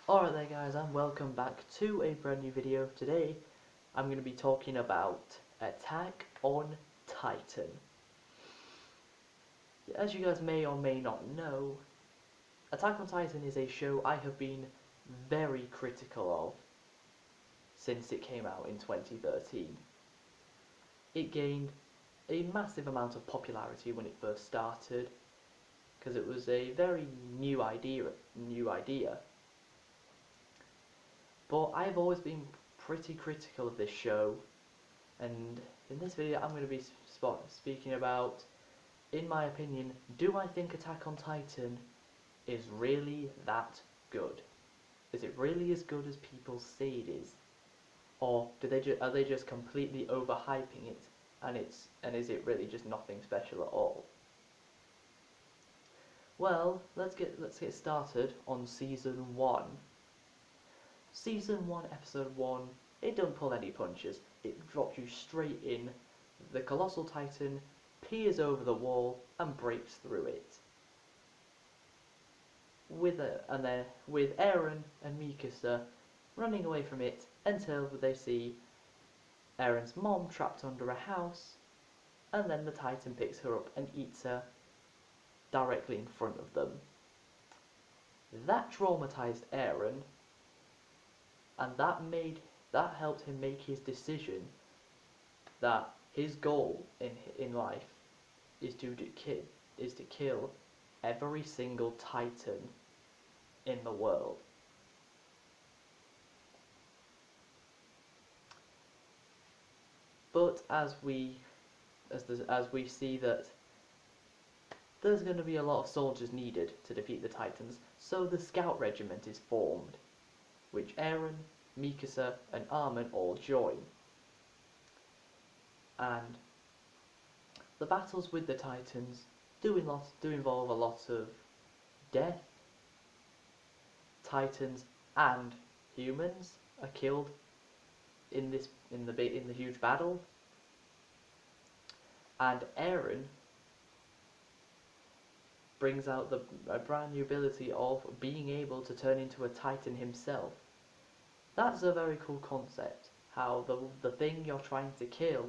Alright there guys, and welcome back to a brand new video. Today I'm going to be talking about Attack on Titan. As you guys may or may not know, Attack on Titan is a show I have been very critical of since it came out in 2013. It gained a massive amount of popularity when it first started because it was a very new idea. But I've always been pretty critical of this show, and in this video I'm going to be speaking about, in my opinion, do I think Attack on Titan is really that good? Is it really as good as people say it is? Or are they just completely overhyping it, and is it really just nothing special at all? Well, let's get started on season 1. Season 1, episode 1, it don't pull any punches. It drops you straight in. The Colossal Titan peers over the wall and breaks through it. With Eren and Mikasa running away from it until they see Eren's mom trapped under a house, and then the Titan picks her up and eats her directly in front of them. That traumatized Eren, and that helped him make his decision that his goal in life is to kill every single Titan in the world. But as we see that there's going to be a lot of soldiers needed to defeat the Titans, so the Scout Regiment is formed, which Eren, Mikasa, and Armin all join. And the battles with the Titans do involve a lot of death. Titans and humans are killed in the huge battle, and Eren brings out a brand new ability of being able to turn into a Titan himself. That's a very cool concept, how the thing you're trying to kill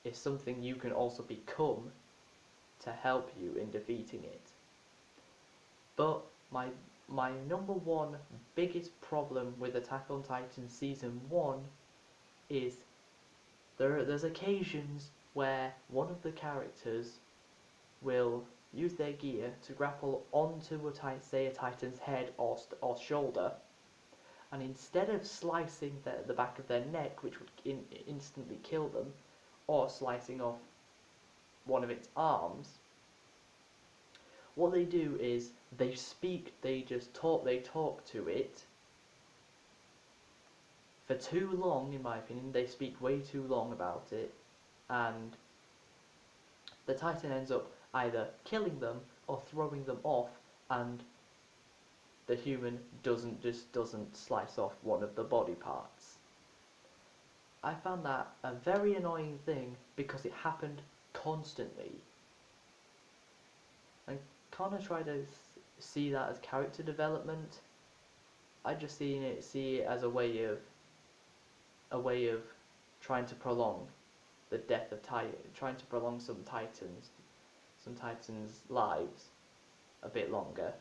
is something you can also become to help you in defeating it. But my number one biggest problem with Attack on Titan Season 1 is there's occasions where one of the characters will use their gear to grapple onto a Titan's head or shoulder, and instead of slicing the back of their neck, which would instantly kill them, or slicing off one of its arms, what they do is they talk to it for too long. In my opinion, they speak way too long about it, and the Titan ends up either killing them or throwing them off, and the human doesn't slice off one of the body parts. I found that a very annoying thing because it happened constantly. I kind of try to see that as character development. I just see it as a way of trying to prolong the death of trying to prolong some Titans' lives a bit longer,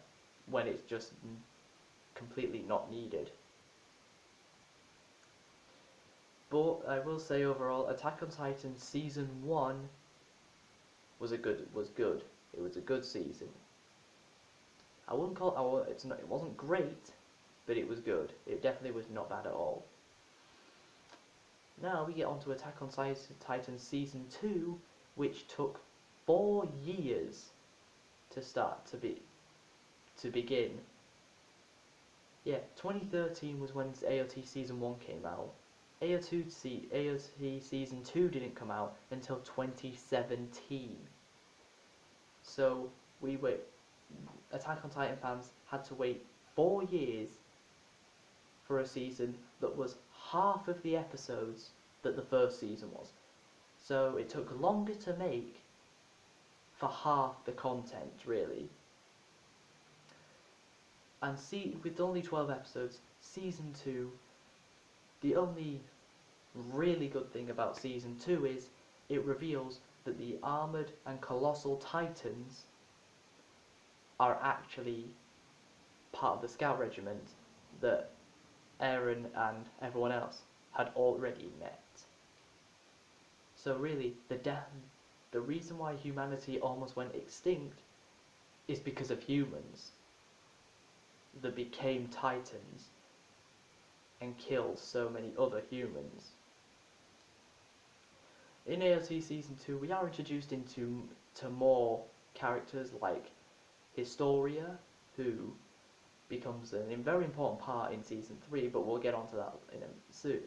when it's just completely not needed. But I will say overall, Attack on Titan Season 1 was good. It was a good season. I wouldn't call it, it wasn't great, but it was good. It definitely was not bad at all. Now we get on to Attack on Titan Season 2, which took 4 years to begin. Yeah, 2013 was when AOT Season 1 came out. AOT Season 2 didn't come out until 2017. So Attack on Titan fans had to wait 4 years for a season that was half of the episodes that the first season was. So it took longer to make for half the content, really. And see, with only 12 episodes, season 2, the only really good thing about season 2 is it reveals that the armoured and colossal titans are actually part of the scout regiment that Eren and everyone else had already met. So really, the reason why humanity almost went extinct is because of humans that became titans and killed so many other humans. In AOT Season 2, we are introduced to more characters like Historia, who becomes a very important part in Season 3, but we'll get onto that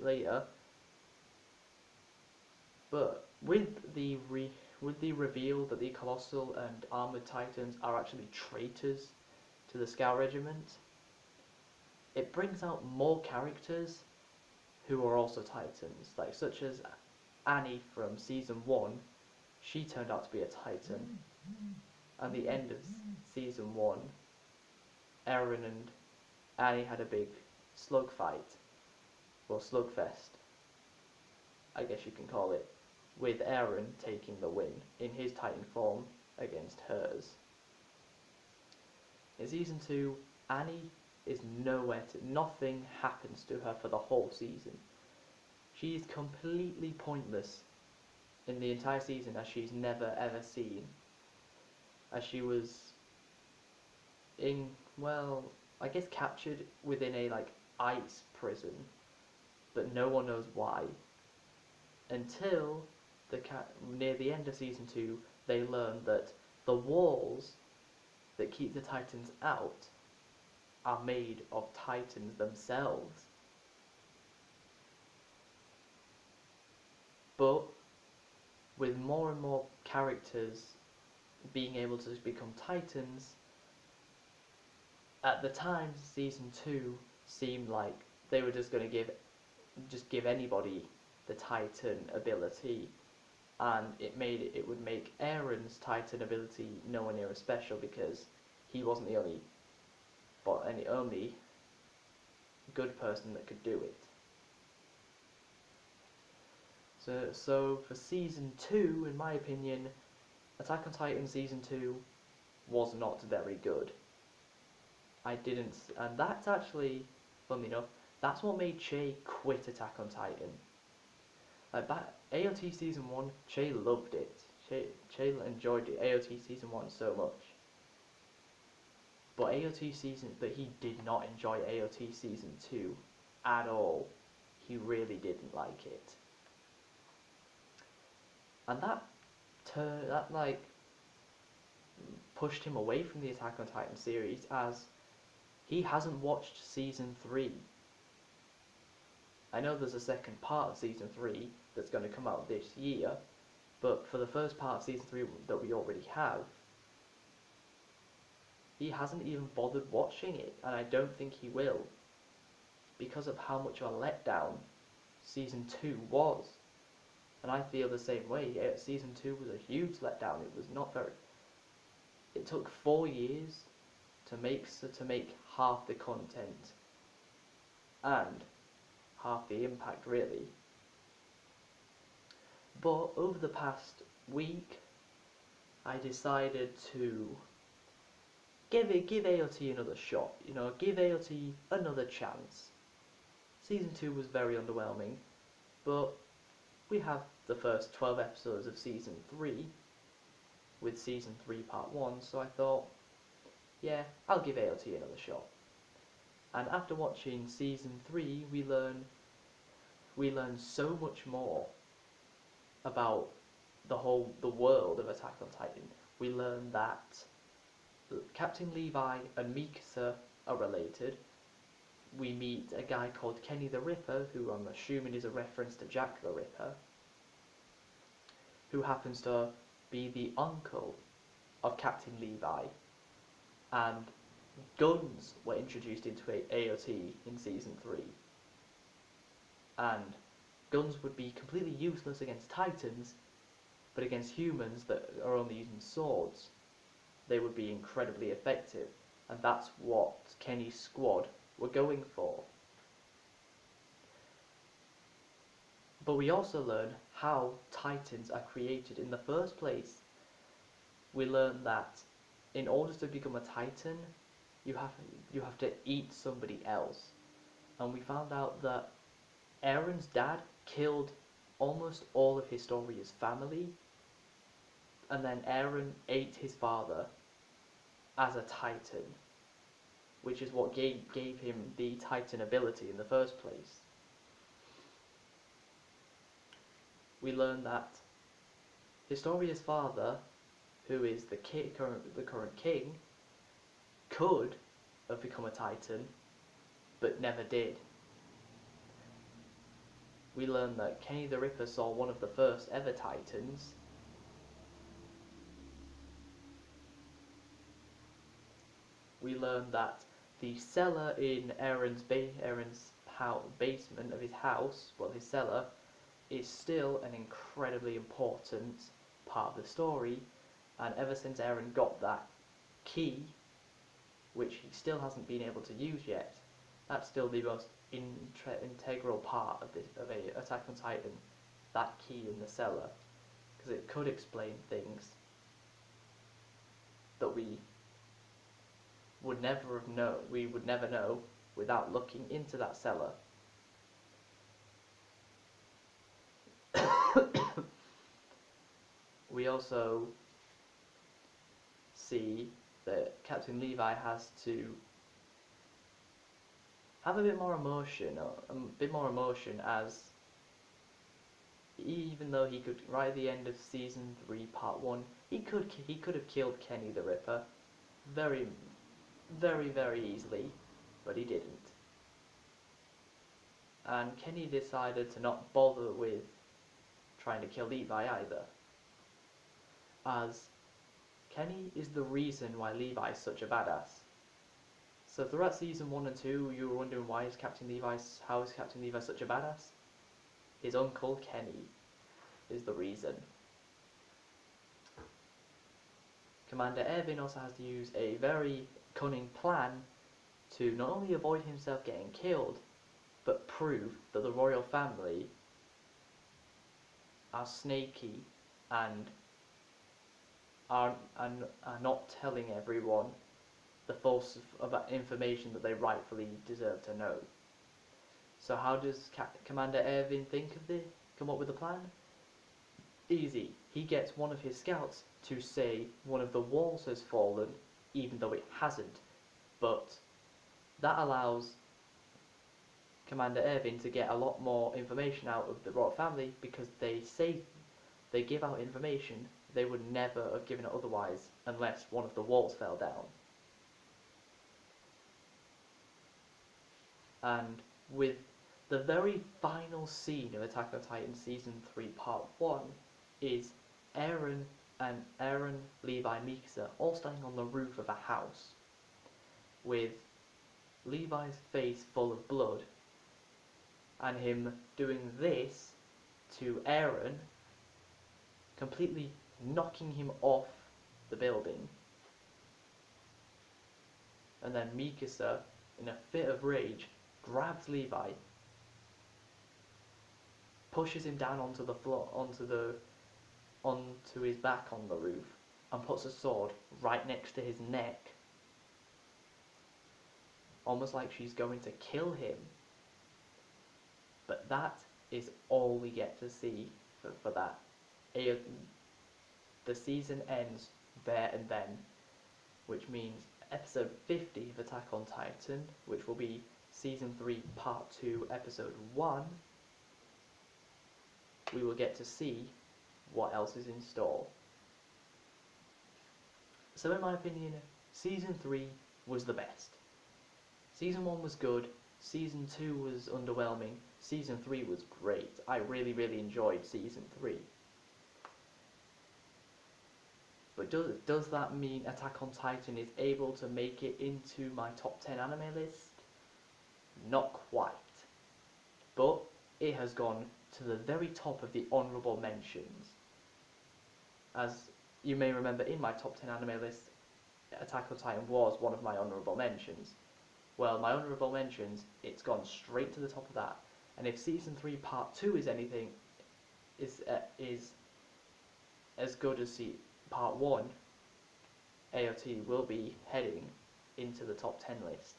later. But with the reveal that the Colossal and Armoured Titans are actually traitors to the Scout Regiment, it brings out more characters who are also Titans, like such as Annie from Season 1. She turned out to be a Titan. At the end of Season 1, Eren and Annie had a big slug fight, or slugfest, I guess you can call it, with Eren taking the win in his Titan form against hers. In Season 2, Annie is nothing happens to her for the whole season. She is completely pointless in the entire season, as she's never ever seen. As she was I guess captured within a ice prison, but no one knows why. Until near the end of Season 2, they learn that the walls that keep the Titans out are made of Titans themselves. But with more and more characters being able to become Titans, at the time Season 2 seemed like they were just going to give anybody the Titan ability, and it would make Eren's Titan ability nowhere near as special because he wasn't the only good person that could do it. So for Season 2, in my opinion, Attack on Titan Season 2 was not very good. And that's actually, funnily enough, that's what made Che quit Attack on Titan. AOT Season 1, Che loved it. Che enjoyed it, AOT Season 1 so much. But he did not enjoy AOT Season 2 at all. He really didn't like it. And that pushed him away from the Attack on Titan series, as he hasn't watched Season 3. I know there's a second part of Season 3 that's going to come out this year, but for the first part of Season 3 that we already have, he hasn't even bothered watching it, and I don't think he will, because of how much of a letdown Season 2 was. And I feel the same way. Season 2 was a huge letdown. It took 4 years to make half the content and half the impact, really. But over the past week, I decided to give AOT another shot. Give AOT another chance. Season 2 was very underwhelming, but we have the first 12 episodes of Season 3 with Season 3 Part 1, so I thought, yeah, I'll give AOT another shot. And after watching Season 3, we learn so much more about the world of Attack on Titan. We learn that Captain Levi and Mikasa are related. We meet a guy called Kenny the Ripper, who I'm assuming is a reference to Jack the Ripper, who happens to be the uncle of Captain Levi. And guns were introduced into AOT in Season 3. And guns would be completely useless against Titans, but against humans that are only using swords, they would be incredibly effective. and that's what Kenny's squad were going for. But we also learn how Titans are created in the first place. We learn that in order to become a Titan, you have to eat somebody else. And we found out that Aaron's dad killed almost all of Historia's family, and then Aaron ate his father as a Titan, which is what gave him the Titan ability in the first place. We learn that Historia's father, who is the current king, could have become a Titan, but never did. We learn that Kenny the Ripper saw one of the first ever Titans. We learn that the cellar in Aaron's basement of his house, well, his cellar, is still an incredibly important part of the story, and ever since Aaron got that key, which he still hasn't been able to use yet, that's still the most integral part of a Attack on Titan, that key in the cellar, because it could explain things that we would never know without looking into that cellar. We also see that Captain Levi has to have a bit more emotion, as even though he could, right at the end of season 3, part 1, he could have killed Kenny the Ripper very, very, very easily, but he didn't. And Kenny decided to not bother with trying to kill Levi either, as Kenny is the reason why Levi is such a badass. So throughout season 1 and 2, you were wondering how is Captain Levi such a badass? His uncle Kenny is the reason. Commander Erwin also has to use a very cunning plan to not only avoid himself getting killed, but prove that the royal family are snaky and are not telling everyone the false information that they rightfully deserve to know. So how does Commander Erwin come up with a plan? Easy. He gets one of his scouts to say one of the walls has fallen, even though it hasn't. But that allows Commander Erwin to get a lot more information out of the royal family, because they give out information they would never have given it otherwise, unless one of the walls fell down. And with the very final scene of Attack on Titan Season 3 Part 1 is Eren, Levi, and Mikasa all standing on the roof of a house, with Levi's face full of blood, and him doing this to Eren, completely knocking him off the building. And then Mikasa, in a fit of rage, grabs Levi, pushes him down onto the floor, onto his back on the roof, and puts a sword right next to his neck, almost like she's going to kill him. But that is all we get to see for that. The season ends there and then, which means episode 50 of Attack on Titan, which will be season 3 part 2 episode 1, we will get to see what else is in store. So in my opinion, season 3 was the best. Season 1 was good, season 2 was underwhelming, season 3 was great. I really, really enjoyed season 3. But does that mean Attack on Titan is able to make it into my top 10 anime list? Not quite. But it has gone to the very top of the honourable mentions. As you may remember, in my top 10 anime list, Attack on Titan was one of my honourable mentions. Well, my honourable mentions, it's gone straight to the top of that. And if Season 3 Part 2 is anything, is as good as Part 1, AOT will be heading into the top 10 list.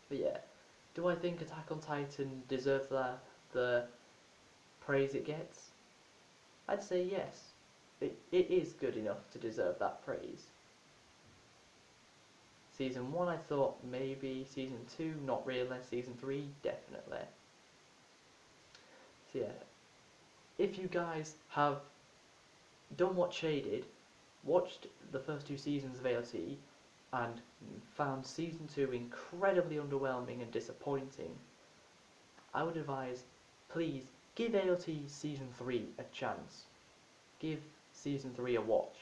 But yeah, do I think Attack on Titan deserves the praise it gets? I'd say yes. It is good enough to deserve that praise. Season 1 I thought maybe, Season 2 not really, Season 3 definitely. So yeah, if you guys have done what Shay did, watched the first 2 seasons of AOT, and found Season 2 incredibly underwhelming and disappointing, I would advise, please, give AOT Season 3 a chance. Give Season 3 a watch.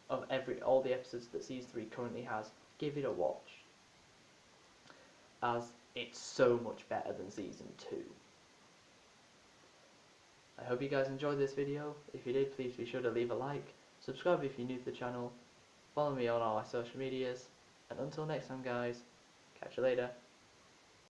Of all the episodes that Season 3 currently has, give it a watch. As it's so much better than Season 2. I hope you guys enjoyed this video. If you did, please be sure to leave a like, subscribe if you're new to the channel, follow me on all my social medias, and until next time guys, catch you later.